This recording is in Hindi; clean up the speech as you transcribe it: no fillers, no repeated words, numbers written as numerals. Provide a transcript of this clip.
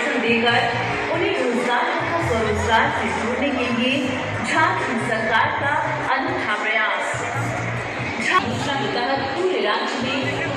उन्हें रोजगार तथा स्वरोजगार से जोड़ने के लिए झारखंड सरकार का अनूठा प्रयास। झारखंड के तहत पूरे राज्य में